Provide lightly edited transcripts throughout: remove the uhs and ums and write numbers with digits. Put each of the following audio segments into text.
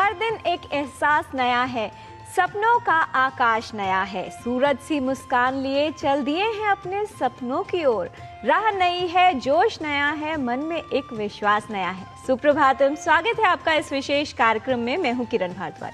हर दिन एक एहसास नया है, सपनों का आकाश नया है। सूरज सी मुस्कान लिए चल दिए हैं अपने सपनों की ओर। राह नई है, जोश नया है, मन में एक विश्वास नया है। सुप्रभातम, स्वागत है आपका इस विशेष कार्यक्रम में। मैं हूं किरण भारद्वाज।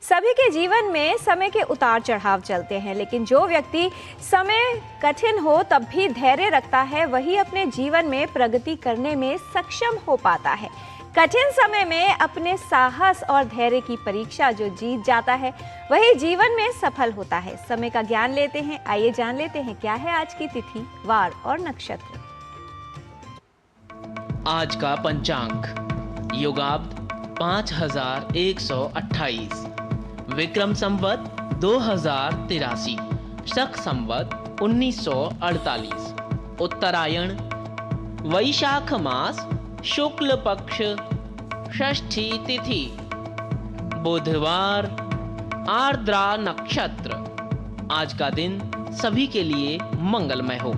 सभी के जीवन में समय के उतार चढ़ाव चलते हैं, लेकिन जो व्यक्ति समय कठिन हो तब भी धैर्य रखता है, वही अपने जीवन में प्रगति करने में सक्षम हो पाता है। कठिन समय में अपने साहस और धैर्य की परीक्षा जो जीत जाता है, वही जीवन में सफल होता है। समय का ज्ञान लेते हैं, आइए जान लेते हैं क्या है आज की तिथि, वार और नक्षत्र। आज का पंचांग योगाब्द 5128, विक्रम संवत 2083, शक संवत 1948, उत्तरायण, वैशाख मास, शुक्ल पक्ष, षष्ठी तिथि, बुधवार, आर्द्रा नक्षत्र। आज का दिन सभी के लिए मंगलमय हो।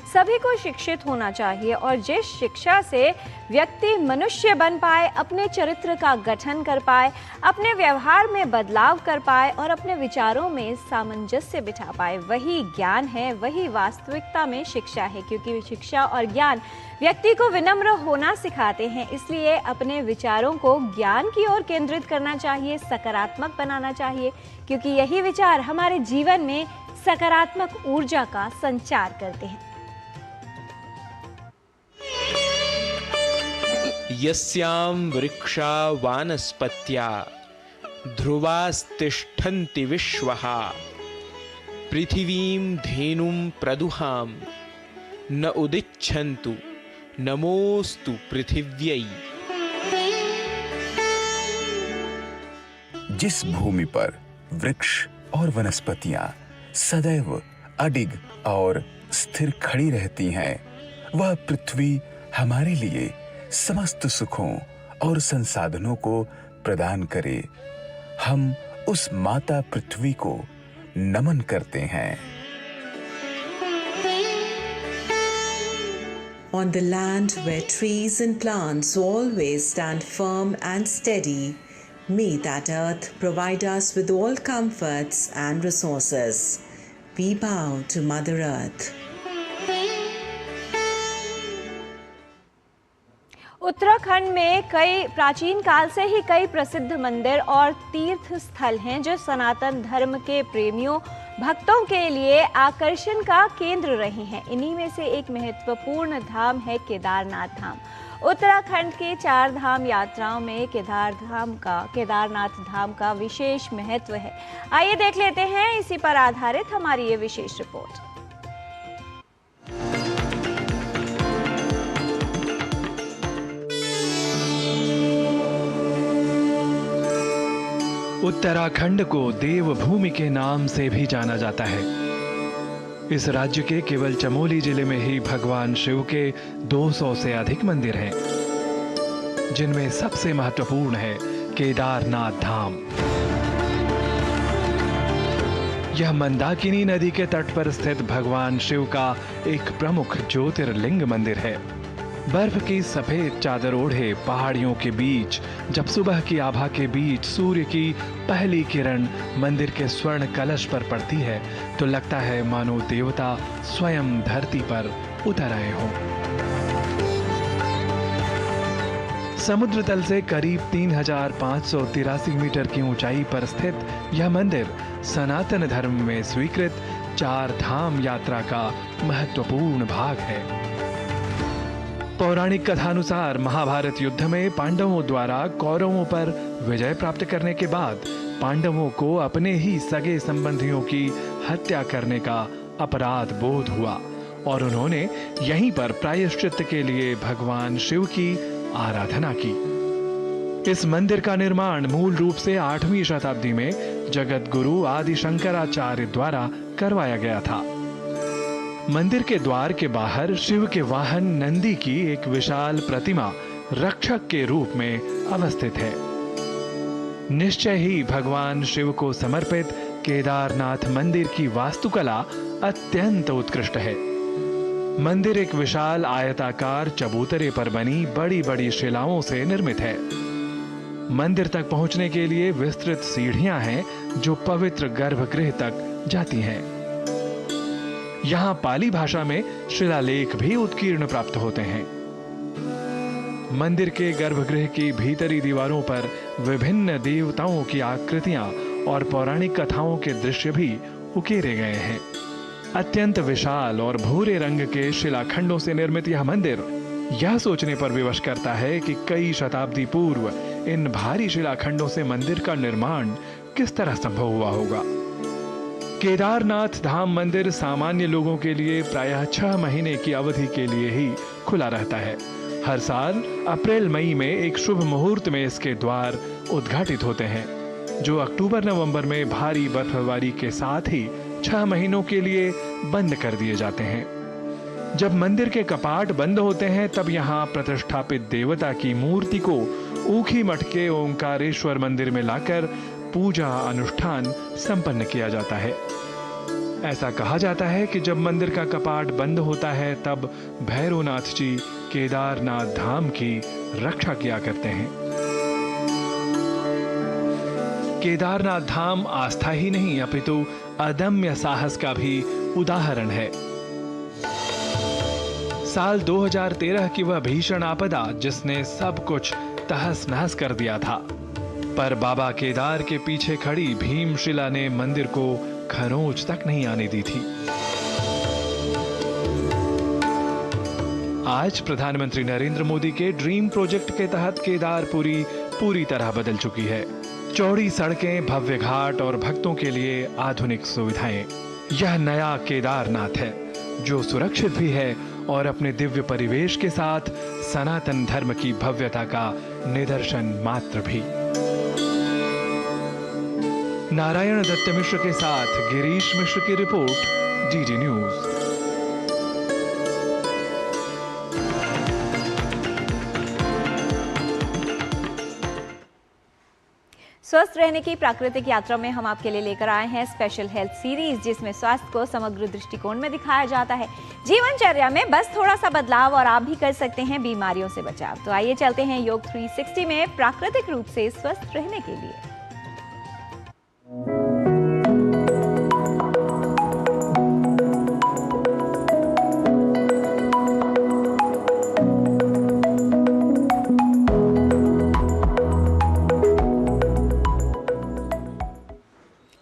सभी को शिक्षित होना चाहिए और जिस शिक्षा से व्यक्ति मनुष्य बन पाए, अपने चरित्र का गठन कर पाए, अपने व्यवहार में बदलाव कर पाए और अपने विचारों में सामंजस्य बिठा पाए, वही ज्ञान है, वही वास्तविकता में शिक्षा है। क्योंकि शिक्षा और ज्ञान व्यक्ति को विनम्र होना सिखाते हैं। इसलिए अपने विचारों को ज्ञान की ओर केंद्रित करना चाहिए, सकारात्मक बनाना चाहिए, क्योंकि यही विचार हमारे जीवन में सकारात्मक ऊर्जा का संचार करते हैं। यस्यां वृक्षा वानस्पत्या ध्रुवास्तिष्ठन्ति विश्वः पृथिवीं धेनुं प्रदुहां न उदिच्छन्तु नमोस्तु पृथिव्यै। जिस भूमि पर वृक्ष और वनस्पतियां सदैव अडिग और स्थिर खड़ी रहती हैं, वह पृथ्वी हमारे लिए समस्त सुखों और संसाधनों को प्रदान करे। हम उस माता पृथ्वी को नमन करते हैं। On the land where trees and plants always stand firm and steady, may that earth provide us with all comforts and resources. We bow to Mother Earth. Uttarakhand में कई प्राचीन काल से ही कई प्रसिद्ध मंदिर और तीर्थ स्थल हैं जो सनातन धर्म के प्रेमियों भक्तों के लिए आकर्षण का केंद्र रहे हैं। इन्हीं में से एक महत्वपूर्ण धाम है केदारनाथ धाम। उत्तराखंड के 4 धाम यात्राओं में केदारनाथ धाम का विशेष महत्व है। आइए देख लेते हैं इसी पर आधारित हमारी ये विशेष रिपोर्ट। उत्तराखंड को देवभूमि के नाम से भी जाना जाता है। इस राज्य के केवल चमोली जिले में ही भगवान शिव के 200 से अधिक मंदिर हैं, जिनमें सबसे महत्वपूर्ण है केदारनाथ धाम। यह मंदाकिनी नदी के तट पर स्थित भगवान शिव का एक प्रमुख ज्योतिर्लिंग मंदिर है। बर्फ की सफेद चादर ओढ़े पहाड़ियों के बीच जब सुबह की आभा के बीच सूर्य की पहली किरण मंदिर के स्वर्ण कलश पर पड़ती है तो लगता है मानो देवता स्वयं धरती पर उतर आए हों। समुद्र तल से करीब 3583 मीटर की ऊंचाई पर स्थित यह मंदिर सनातन धर्म में स्वीकृत 4 धाम यात्रा का महत्वपूर्ण भाग है। पौराणिक कथानुसार महाभारत युद्ध में पांडवों द्वारा कौरवों पर विजय प्राप्त करने के बाद पांडवों को अपने ही सगे संबंधियों की हत्या करने का अपराध बोध हुआ और उन्होंने यहीं पर प्रायश्चित के लिए भगवान शिव की आराधना की। इस मंदिर का निर्माण मूल रूप से 8वीं शताब्दी में जगत गुरु आदि शंकराचार्य द्वारा करवाया गया था। मंदिर के द्वार के बाहर शिव के वाहन नंदी की एक विशाल प्रतिमा रक्षक के रूप में अवस्थित है। निश्चय ही भगवान शिव को समर्पित केदारनाथ मंदिर की वास्तुकला अत्यंत उत्कृष्ट है। मंदिर एक विशाल आयताकार चबूतरे पर बनी बड़ी बड़ी शिलाओं से निर्मित है। मंदिर तक पहुंचने के लिए विस्तृत सीढ़ियां हैं जो पवित्र गर्भगृह तक जाती हैं। यहां पाली भाषा में शिलालेख भी उत्कीर्ण प्राप्त होते हैं। मंदिर के गर्भगृह की भीतरी दीवारों पर विभिन्न देवताओं की आकृतियां और पौराणिक कथाओं के दृश्य भी उकेरे गए हैं। अत्यंत विशाल और भूरे रंग के शिलाखंडों से निर्मित यह मंदिर यह सोचने पर विवश करता है कि कई शताब्दी पूर्व इन भारी शिलाखंडों से मंदिर का निर्माण किस तरह संभव हुआ होगा। केदारनाथ धाम मंदिर सामान्य लोगों के लिए प्रायः 6 महीने की अवधि के लिए ही खुला रहता है। हर साल अप्रैल मई में एक शुभ मुहूर्त में इसके द्वार उद्घाटित होते हैं, जो अक्टूबर नवंबर में भारी बर्फबारी के साथ ही 6 महीनों के लिए बंद कर दिए जाते हैं। जब मंदिर के कपाट बंद होते हैं तब यहाँ प्रतिष्ठापित देवता की मूर्ति को ऊखी मठ के ओंकारेश्वर मंदिर में लाकर पूजा अनुष्ठान संपन्न किया जाता है। ऐसा कहा जाता है कि जब मंदिर का कपाट बंद होता है तब भैरवनाथ जी केदारनाथ धाम की रक्षा किया करते हैं। केदारनाथ धाम आस्था ही नहीं अपितु अदम्य साहस का भी उदाहरण है। साल 2013 की वह भीषण आपदा जिसने सब कुछ तहस नहस कर दिया था, पर बाबा केदार के पीछे खड़ी भीमशिला ने मंदिर को खरोंच तक नहीं आने दी थी। आज प्रधानमंत्री नरेंद्र मोदी के ड्रीम प्रोजेक्ट के तहत केदारपुरी पूरी तरह बदल चुकी है। चौड़ी सड़कें, भव्य घाट और भक्तों के लिए आधुनिक सुविधाएं। यह नया केदारनाथ है जो सुरक्षित भी है और अपने दिव्य परिवेश के साथ सनातन धर्म की भव्यता का निदर्शन मात्र भी। नारायण दत्त मिश्र के साथ गिरीश मिश्र की रिपोर्ट, डीडी न्यूज। स्वस्थ रहने की प्राकृतिक यात्रा में हम आपके लिए लेकर आए हैं स्पेशल हेल्थ सीरीज, जिसमें स्वास्थ्य को समग्र दृष्टिकोण में दिखाया जाता है। जीवनचर्या में बस थोड़ा सा बदलाव और आप भी कर सकते हैं बीमारियों से बचाव। तो आइए चलते हैं योग 360 में प्राकृतिक रूप से स्वस्थ रहने के लिए।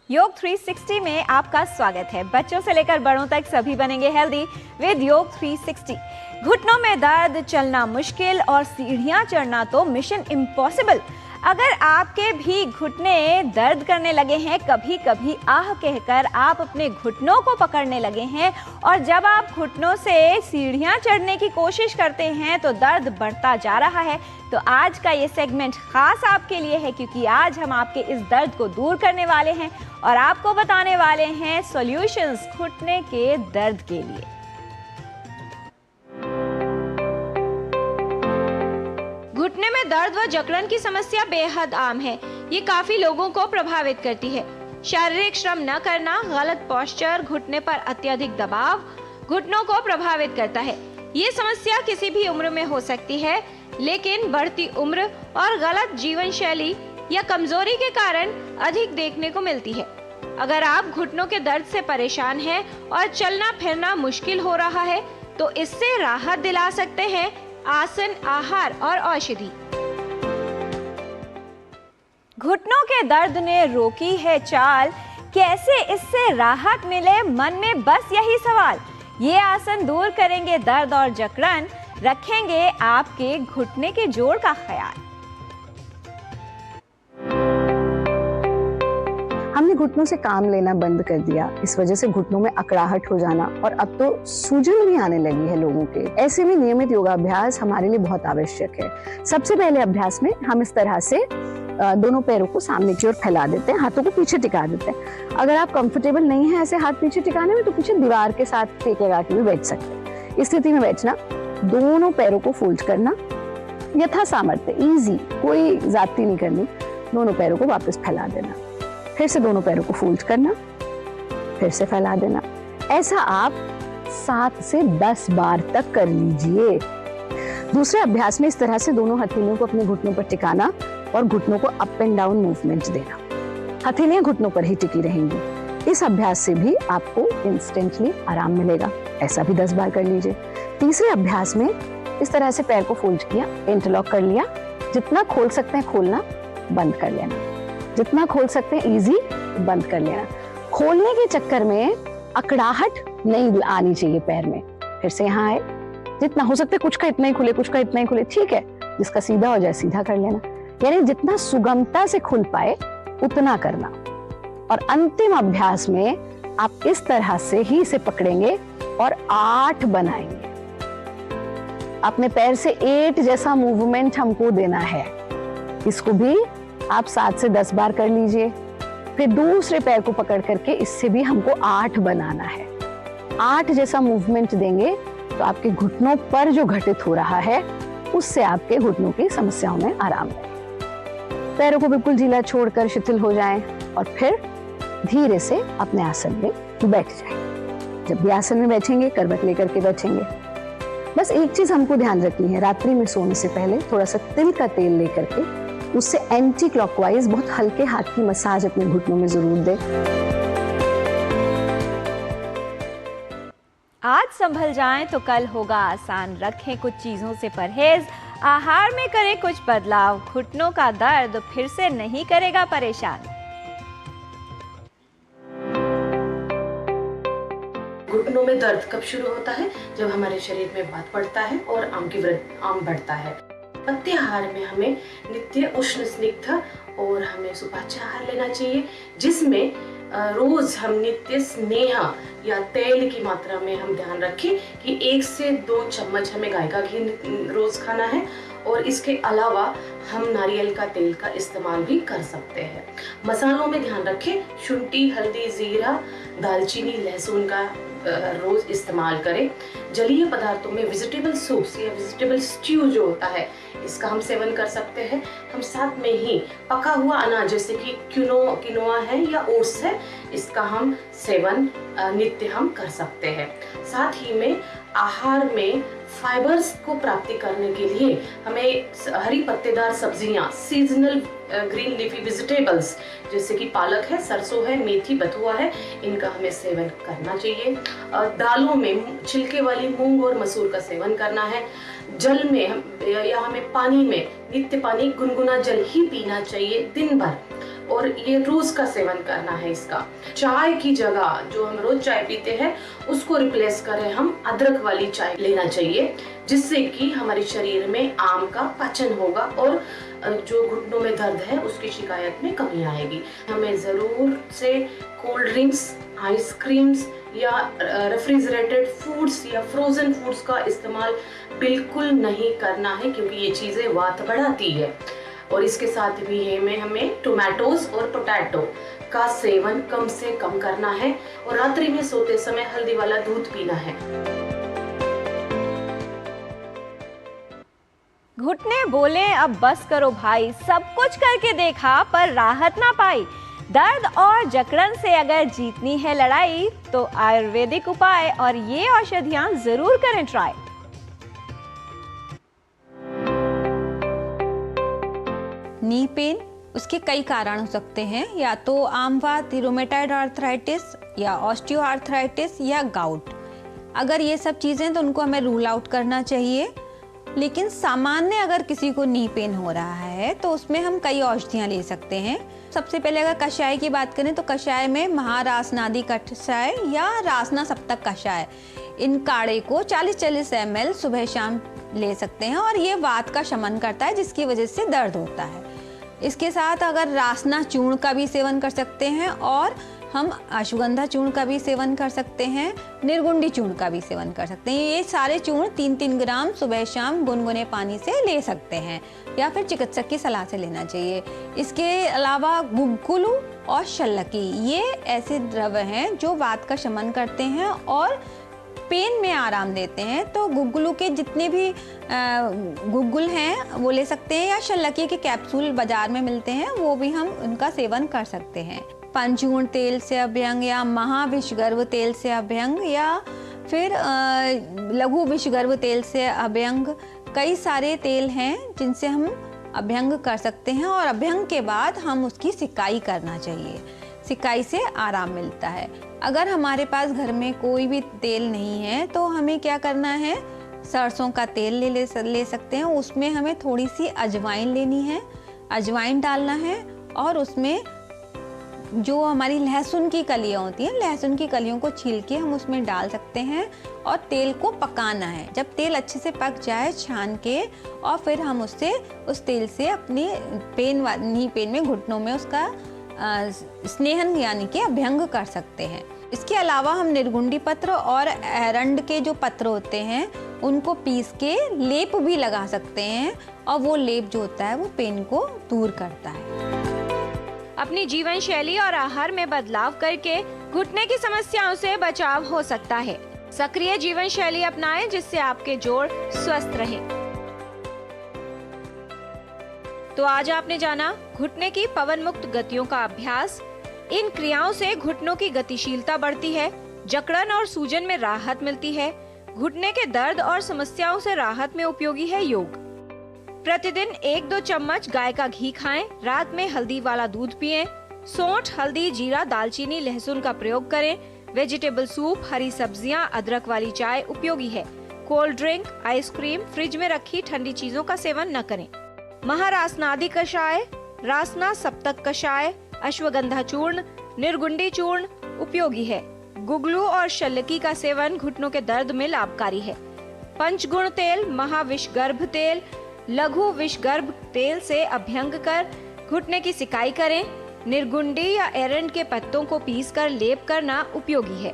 योग 360 में आपका स्वागत है। बच्चों से लेकर बड़ों तक सभी बनेंगे हेल्दी विद योग 360। घुटनों में दर्द, चलना मुश्किल और सीढ़ियां चढ़ना तो मिशन इम्पॉसिबल। अगर आपके भी घुटने दर्द करने लगे हैं, कभी कभी आह कहकर आप अपने घुटनों को पकड़ने लगे हैं और जब आप घुटनों से सीढ़ियां चढ़ने की कोशिश करते हैं तो दर्द बढ़ता जा रहा है, तो आज का ये सेगमेंट खास आपके लिए है, क्योंकि आज हम आपके इस दर्द को दूर करने वाले हैं और आपको बताने वाले हैं सॉल्यूशंस घुटने के दर्द के लिए। घुटने में दर्द व जकड़न की समस्या बेहद आम है। ये काफी लोगों को प्रभावित करती है। शारीरिक श्रम न करना, गलत पोस्चर, घुटने पर अत्यधिक दबाव घुटनों को प्रभावित करता है। ये समस्या किसी भी उम्र में हो सकती है, लेकिन बढ़ती उम्र और गलत जीवन शैली या कमजोरी के कारण अधिक देखने को मिलती है। अगर आप घुटनों के दर्द से परेशान हैं और चलना फिरना मुश्किल हो रहा है, तो इससे राहत दिला सकते हैं आसन, आहार और औषधि। घुटनों के दर्द ने रोकी है चाल, कैसे इससे राहत मिले, मन में बस यही सवाल। ये आसन दूर करेंगे दर्द और जकड़न, रखेंगे आपके घुटने के जोड़ का ख्याल। हमने घुटनों से काम लेना बंद कर दिया, इस वजह से घुटनों में अकड़ाहट हो जाना और अब तो सूजन भी आने लगी है लोगों के। ऐसे में नियमित योगाभ्यास हमारे लिए बहुत आवश्यक है। सबसे पहले अभ्यास में हम इस तरह से दोनों पैरों को सामने की ओर फैला देते हैं, हाथों को पीछे टिका देते हैं। अगर आप कंफर्टेबल नहीं है ऐसे हाथ पीछे टिकाने में, तो पीछे दीवार के साथ टेक लगा के भी बैठ सकते हैं। इस स्थिति में बैठना, दोनों पैरों को फोल्ड करना, यथा सामर्थ्य, इजी, कोई ज्यादती नहीं करनी, दोनों पैरों को वापस फैला देना। फिर से दोनों पैरों को फोल्ड करना, फिर से फैला देना। ऐसा आप 7 से 10 बार तक कर लीजिए। दूसरे अभ्यास में इस तरह से दोनों हथेलियों को अपने घुटनों पर टिकाना और घुटनों को अप एंड डाउन मूवमेंट देना। हथेलियां घुटनों पर ही टिकी रहेंगी। इस अभ्यास से भी आपको इंस्टेंटली आराम मिलेगा। ऐसा भी 10 बार कर लीजिए। तीसरे अभ्यास में इस तरह से पैर को फोल्ड किया, इंटरलॉक कर लिया। जितना खोल सकते हैं खोलना, बंद कर लेना। जितना खोल सकते हैं इजी, बंद कर लेना। खोलने के चक्कर में अकड़ाहट नहीं आनी चाहिए पैर में। फिर से यहाँ आए, जितना हो सकता है कुछ का इतना ही खुले, कुछ का इतना ही खुले, ठीक है। जिसका सीधा हो जाए सीधा कर लेना, यानी जितना सुगमता से खुल पाए उतना करना। और अंतिम अभ्यास में आप इस तरह से ही इसे पकड़ेंगे और 8 बनाएंगे। अपने पैर से 8 जैसा मूवमेंट हमको देना है। इसको भी आप 7 से 10 बार कर लीजिए। फिर दूसरे पैर को पकड़ करके इससे भी हमको 8 बनाना है। 8 जैसा मूवमेंट देंगे तो आपके घुटनों पर जो घटित हो रहा है उससे आपके घुटनों की समस्याओं में आराम मिले। पैरों को बिल्कुल ढीला छोड़कर शिथिल हो जाएं और फिर धीरे से अपने आसन में बैठ जाएं। जब भी आसन में बैठेंगे करवट लेकर के बैठेंगे। बस एक चीज हमको ध्यान रखनी है, रात्रि में सोने से पहले थोड़ा सा तिल का तेल लेकर के उससे एंटी क्लॉकवाइज बहुत हल्के हाथ की मसाज अपने घुटनों में जरूर दें। आज संभल जाएं तो कल होगा आसान। रखें कुछ चीजों से परहेज, आहार में करें कुछ बदलाव। घुटनों का दर्द फिर से नहीं करेगा परेशान। घुटनों में दर्द कब शुरू होता है? जब हमारे शरीर में वात बढ़ता है और आम बढ़ता है। पथ्याहार में हमें नित्य उष्ण स्निग्ध और हमें सुपाच्य आहार लेना चाहिए, जिसमें रोज हम नित्य स्नेह या तेल की मात्रा में हम ध्यान रखें कि 1 से 2 चम्मच हमें गाय का घी रोज खाना है। और इसके अलावा हम नारियल का तेल का इस्तेमाल भी कर सकते हैं। मसालों में ध्यान रखें, शुंठी, हल्दी, जीरा, दालचीनी, लहसुन का रोज इस्तेमाल करें। जलीय पदार्थों में वेजिटेबल सूप्स या वेजिटेबल स्ट्यू जो होता है इसका हम सेवन कर सकते हैं। हम साथ में ही पका हुआ अनाज जैसे कि किनोआ है या ओट्स है, इसका हम सेवन नित्य हम कर सकते हैं। साथ ही में आहार में फाइबर्स को प्राप्ति करने के लिए हमें हरी पत्तेदार सब्जियां, सीजनल ग्रीन लीफी वेजिटेबल्स जैसे कि पालक है, सरसों है, मेथी, बथुआ है, इनका हमें सेवन करना चाहिए। दालों में छिलके वाली मूंग और मसूर का सेवन करना है। जल में या हमें पानी में नित्य पानी, गुनगुना जल ही पीना चाहिए दिन भर, और ये रोज का सेवन करना है इसका। चाय की जगह जो हम रोज चाय पीते हैं उसको रिप्लेस करें, हम अदरक वाली चाय लेना चाहिए, जिससे कि हमारे शरीर में आम का पाचन होगा और जो घुटनों में दर्द है उसकी शिकायत में कमी आएगी। हमें जरूर से कोल्ड ड्रिंक्स, आइसक्रीम्स या रेफ्रिजरेटेड फूड्स या फ्रोजन फूड्स का इस्तेमाल बिल्कुल नहीं करना है, क्योंकि ये चीजें वात बढ़ाती है। और इसके साथ भी हमें टोमेटोज और पोटैटो का सेवन कम से कम करना है, और रात्रि में सोते समय हल्दी वाला दूध पीना है। घुटने बोले अब बस करो भाई, सब कुछ करके देखा पर राहत ना पाई। दर्द और जकड़न से अगर जीतनी है लड़ाई तो आयुर्वेदिक उपाय और ये औषधियां जरूर करें ट्राई। नी पेन, उसके कई कारण हो सकते हैं, या तो आम वात, रूमेटॉइड आर्थराइटिस या ऑस्टियो आर्थराइटिस या गाउट। अगर ये सब चीज़ें तो उनको हमें रूल आउट करना चाहिए। लेकिन सामान्य अगर किसी को नी पेन हो रहा है तो उसमें हम कई औषधियाँ ले सकते हैं। सबसे पहले अगर कषाय की बात करें तो कषाय में महारासनादि कषाय या रासना सप्तक कषाय, इन काढ़े को 40-40 ml सुबह शाम ले सकते हैं और ये वात का शमन करता है, जिसकी वजह से दर्द होता है। इसके साथ अगर रासना चूर्ण का भी सेवन कर सकते हैं और हम अश्वगंधा चूर्ण का भी सेवन कर सकते हैं, निर्गुंडी चूर्ण का भी सेवन कर सकते हैं। ये सारे चूर्ण 3-3 ग्राम सुबह शाम गुनगुने पानी से ले सकते हैं या फिर चिकित्सक की सलाह से लेना चाहिए। इसके अलावा गुग्गुलू और शल्लकी, ये ऐसे द्रव्य हैं जो वात का शमन करते हैं और पेन में आराम देते हैं। तो गुग्गुलू के जितने भी गुग्गुल हैं वो ले सकते हैं, या शल्लकी के कैप्सूल बाजार में मिलते हैं, वो भी हम उनका सेवन कर सकते हैं। पंचगुण तेल से अभ्यंग या महाविषगर्भ तेल से अभ्यंग या फिर लघु विषगर्भ तेल से अभ्यंग, कई सारे तेल हैं जिनसे हम अभ्यंग कर सकते हैं और अभ्यंग के बाद हम उसकी सिकाई करना चाहिए। सिकाई से आराम मिलता है। अगर हमारे पास घर में कोई भी तेल नहीं है तो हमें क्या करना है, सरसों का तेल ले सकते हैं। उसमें हमें थोड़ी सी अजवाइन लेनी है, अजवाइन डालना है और उसमें जो हमारी लहसुन की कलियां होती हैं, लहसुन की कलियों को छील के हम उसमें डाल सकते हैं और तेल को पकाना है। जब तेल अच्छे से पक जाए छान के, और फिर हम उस तेल से अपनी नी पेन में, घुटनों में उसका स्नेहन यानी कि अभ्यंग कर सकते हैं। इसके अलावा हम निर्गुंडी पत्र और एरंड के जो पत्र होते हैं उनको पीस के लेप भी लगा सकते हैं और वो लेप जो होता है वो पेन को दूर करता है। अपनी जीवन शैली और आहार में बदलाव करके घुटने की समस्याओं से बचाव हो सकता है। सक्रिय जीवन शैली अपनाएं जिससे आपके जोड़ स्वस्थ रहें। तो आज आपने जाना घुटने की पवन मुक्त गतियों का अभ्यास। इन क्रियाओं से घुटनों की गतिशीलता बढ़ती है, जकड़न और सूजन में राहत मिलती है। घुटने के दर्द और समस्याओं से राहत में उपयोगी है योग। प्रतिदिन 1-2 चम्मच गाय का घी खाएं, रात में हल्दी वाला दूध पिएं, सौंठ, हल्दी, जीरा, दालचीनी, लहसुन का प्रयोग करें। वेजिटेबल सूप, हरी सब्जियां, अदरक वाली चाय उपयोगी है। कोल्ड ड्रिंक, आइसक्रीम, फ्रिज में रखी ठंडी चीजों का सेवन न करें। महारासनादि कषाय, रासना सप्तक कषाय, अश्वगंधा चूर्ण, निर्गुंडी चूर्ण उपयोगी है। गुगलू और शल्यकी का सेवन घुटनों के दर्द में लाभकारी है। पंचगुण तेल, महाविषगर्भ तेल, लघु विषगर्भ तेल से अभ्यंग कर घुटने की सिकाई करें। निर्गुंडी या एरंड के पत्तों को पीसकर लेप करना उपयोगी है।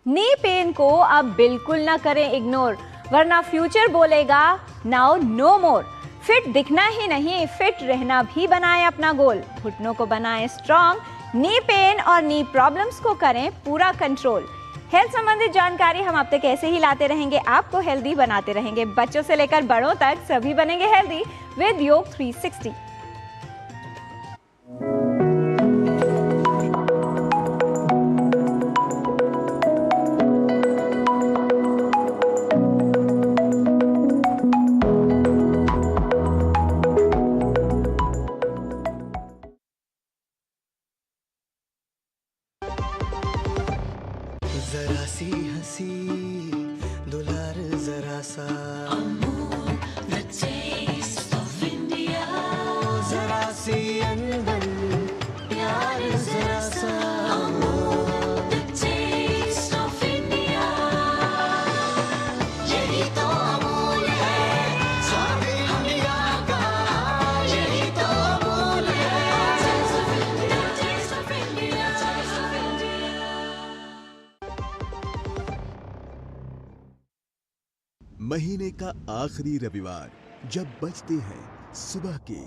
नी पेन को अब बिल्कुल न करें इग्नोर, वरना फ्यूचर बोलेगा नाउ नो मोर। फिट दिखना ही नहीं, फिट रहना भी बनाएं अपना गोल। घुटनों को बनाएं स्ट्रॉन्ग, नी पेन और नी प्रॉब्लम्स को करें पूरा कंट्रोल। हेल्थ संबंधित जानकारी हम आप तक ऐसे ही लाते रहेंगे, आपको हेल्दी बनाते रहेंगे। बच्चों से लेकर बड़ों तक सभी बनेंगे हेल्दी विद योग 360। जरा सी हंसी दुलार जरा सा, जरा सी अनबन प्यार जरा सा, यही तो अमूल है स्वाद इंडिया का, यही तो अमूल है। महीने का आखिरी रविवार जब बजते हैं सुबह के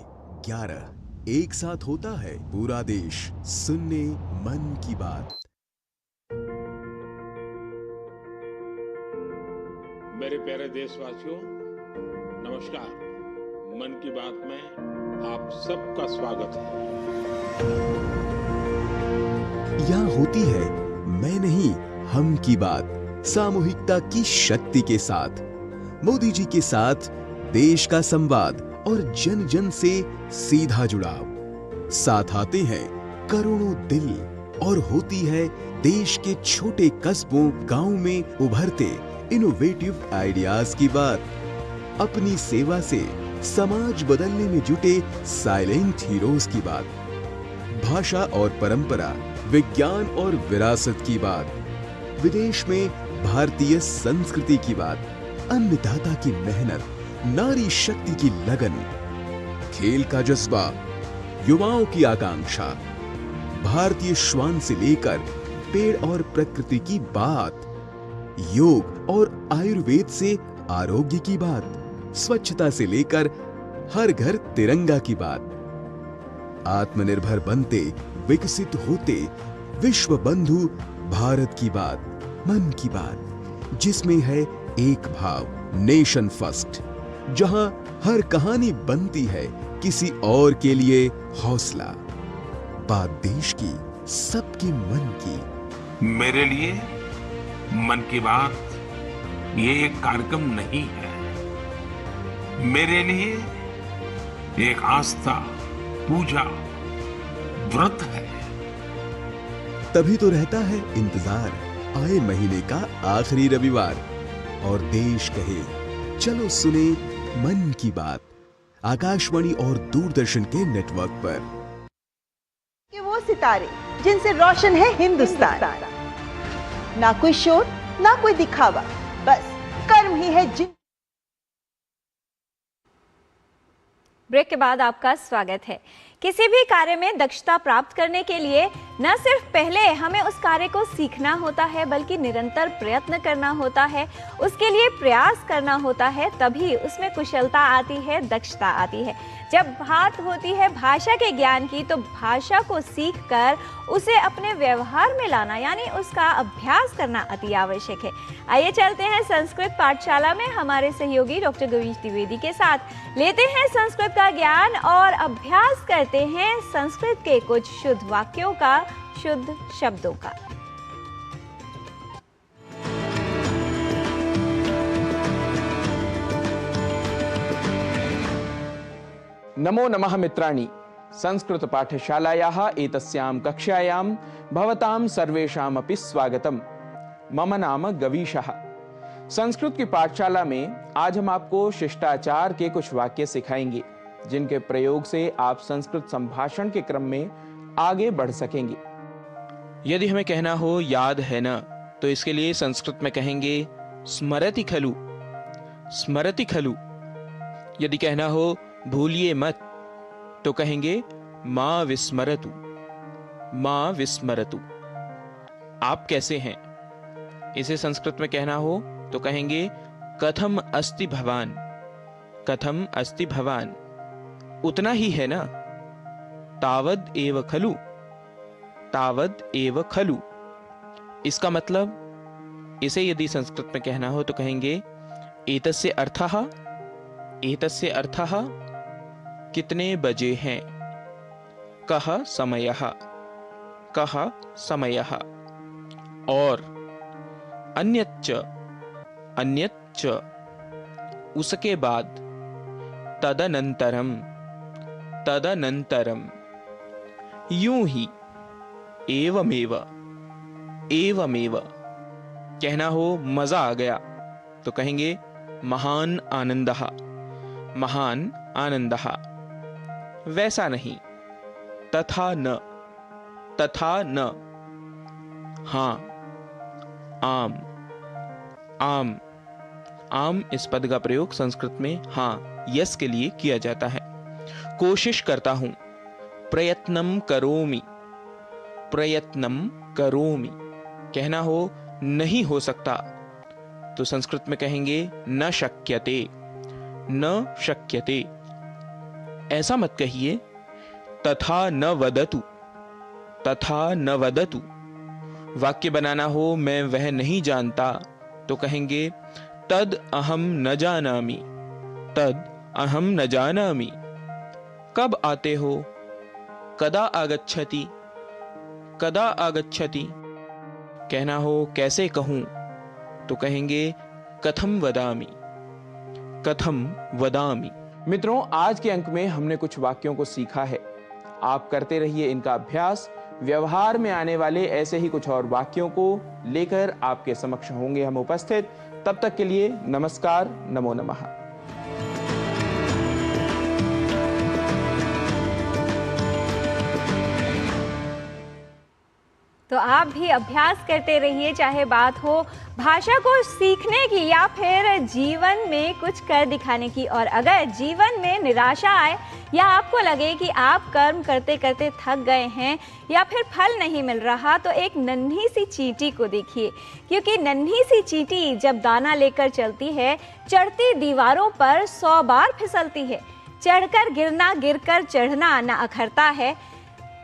11, एक साथ होता है पूरा देश सुनने मन की बात। मेरे प्यारे देशवासियों, नमस्कार। मन की बात में आप सबका स्वागत है। यहाँ होती है मैं नहीं हम की बात, सामूहिकता की शक्ति के साथ। मोदी जी के साथ देश का संवाद और जन जन से सीधा जुड़ाव। साथ आते हैं करोड़ों दिल और होती है देश के छोटे कस्बों गांव में उभरते इनोवेटिव आइडियाज की बात। अपनी सेवा से समाज बदलने में जुटे साइलेंट हीरोज की बात। भाषा और परंपरा, विज्ञान और विरासत की बात। विदेश में भारतीय संस्कृति की बात। अन्नदाता की मेहनत, नारी शक्ति की लगन, खेल का जज्बा, युवाओं की आकांक्षा, भारतीय श्वान से लेकर पेड़ और प्रकृति की बात, योग और आयुर्वेद से आरोग्य की बात, स्वच्छता से लेकर हर घर तिरंगा की बात। आत्मनिर्भर बनते, विकसित होते, विश्व बंधु भारत की बात, मन की बात, जिसमें है एक भाव नेशन फर्स्ट, जहां हर कहानी बनती है किसी और के लिए हौसला। बात देश की, सबके मन की। मेरे लिए मन की बात ये एक कार्यक्रम नहीं है, मेरे लिए एक आस्था, पूजा, व्रत है। तभी तो रहता है इंतजार आए महीने का आखिरी रविवार और देश कहे चलो सुने मन की बात, आकाशवाणी और दूरदर्शन के नेटवर्क पर। कि वो सितारे जिनसे रोशन है हिंदुस्तान, ना कोई शोर ना कोई दिखावा, बस कर्म ही है जिन। ब्रेक के बाद आपका स्वागत है। किसी भी कार्य में दक्षता प्राप्त करने के लिए न सिर्फ पहले हमें उस कार्य को सीखना होता है, बल्कि निरंतर प्रयत्न करना होता है, उसके लिए प्रयास करना होता है, तभी उसमें कुशलता आती है, दक्षता आती है। जब बात होती है भाषा के ज्ञान की, तो भाषा को सीखकर उसे अपने व्यवहार में लाना यानी उसका अभ्यास करना अति आवश्यक है। आइए चलते हैं संस्कृत पाठशाला में हमारे सहयोगी डॉक्टर गवीश द्विवेदी के साथ, लेते हैं संस्कृत का ज्ञान और अभ्यास करते हैं संस्कृत के कुछ शुद्ध वाक्यों का, शुद्ध शब्दों का। नमो नमः मित्राणि, संस्कृत पाठशालायाः एतस्यां कक्षायां भवतां सर्वेषामपि स्वागतम्। मम नाम गवीशः। संस्कृत की पाठशाला में आज हम आपको शिष्टाचार के कुछ वाक्य सिखाएंगे, जिनके प्रयोग से आप संस्कृत संभाषण के क्रम में आगे बढ़ सकेंगे। यदि हमें कहना हो याद है ना, तो इसके लिए संस्कृत में कहेंगे स्मरति खलु, स्मरति खलु। यदि कहना हो भूलिए मत, तो कहेंगे मां विस्मरतु, मां विस्मरतु। आप कैसे हैं, इसे संस्कृत में कहना हो तो कहेंगे कथम अस्ति भवान, कथम अस्ति भवान। उतना ही है ना, तावद एव खलु, तावद एव खलु। इसका मतलब, इसे यदि संस्कृत में कहना हो तो कहेंगे एतस्य अर्थः, एतस्य अर्थः कितने बजे हैं, कः समयः, कः समयः। और अन्यच्च, अन्यच्च उसके बाद, तदनंतरम, तदनंतरम। यूं ही, एवमेव, एवमेव। कहना हो मजा आ गया तो कहेंगे महान आनंदः, महान आनंदः। वैसा नहीं, तथा न, तथा न। हाँ, आम, आम, आम इस पद का प्रयोग संस्कृत में हाँ, यस के लिए किया जाता है। कोशिश करता हूं, प्रयत्नम करोमि, प्रयत्नम करोमि। कहना हो नहीं हो सकता तो संस्कृत में कहेंगे न शक्यते, न शक्यते। ऐसा मत कहिए तथा न वदतु, तथा न वदतु। वाक्य बनाना हो मैं वह नहीं जानता तो कहेंगे तद अहम न जानामि, तद अहम न जानामि। कब आते हो, कदा आगच्छति, कदा आगच्छति। कहना हो कैसे कहूं तो कहेंगे कथम वदामि, कथम वदामि। मित्रों, आज के अंक में हमने कुछ वाक्यों को सीखा है। आप करते रहिए इनका अभ्यास। व्यवहार में आने वाले ऐसे ही कुछ और वाक्यों को लेकर आपके समक्ष होंगे हम उपस्थित। तब तक के लिए नमस्कार, नमो नमः। तो आप भी अभ्यास करते रहिए, चाहे बात हो भाषा को सीखने की या फिर जीवन में कुछ कर दिखाने की। और अगर जीवन में निराशा आए या आपको लगे कि आप कर्म करते करते थक गए हैं या फिर फल नहीं मिल रहा, तो एक नन्ही सी चींटी को देखिए, क्योंकि नन्ही सी चींटी जब दाना लेकर चलती है, चढ़ती दीवारों पर 100 बार फिसलती है। चढ़कर गिरना, गिरकर चढ़ना न अखरता है।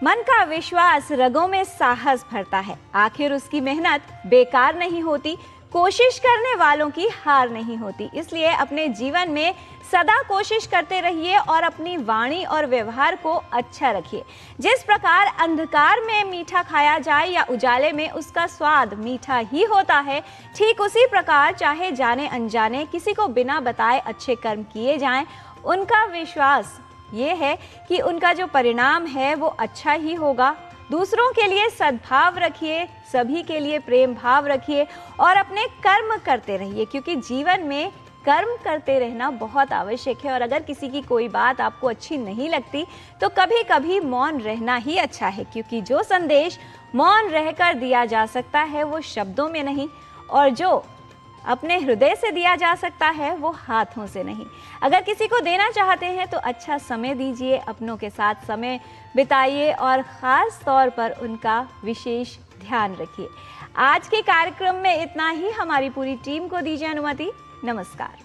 मन का विश्वास, रगों में साहस भरता है। आखिर उसकी मेहनत बेकार नहीं होती। कोशिश करने वालों की हार नहीं होती। इसलिए अपने जीवन में सदा कोशिश करते रहिए और अपनी वाणी और व्यवहार को अच्छा रखिए। जिस प्रकार अंधकार में मीठा खाया जाए या उजाले में उसका स्वाद मीठा ही होता है, ठीक उसी प्रकार चाहे जाने अनजाने किसी को बिना बताए अच्छे कर्म किए जाएं, उनका विश्वास ये है कि उनका जो परिणाम है वो अच्छा ही होगा। दूसरों के लिए सद्भाव रखिए, सभी के लिए प्रेम भाव रखिए और अपने कर्म करते रहिए, क्योंकि जीवन में कर्म करते रहना बहुत आवश्यक है। और अगर किसी की कोई बात आपको अच्छी नहीं लगती तो कभी कभी मौन रहना ही अच्छा है, क्योंकि जो संदेश मौन रहकर दिया जा सकता है वो शब्दों में नहीं, और जो अपने हृदय से दिया जा सकता है वो हाथों से नहीं। अगर किसी को देना चाहते हैं तो अच्छा समय दीजिए, अपनों के साथ समय बिताइए और ख़ास तौर पर उनका विशेष ध्यान रखिए। आज के कार्यक्रम में इतना ही। हमारी पूरी टीम को दीजिए अनुमति। नमस्कार।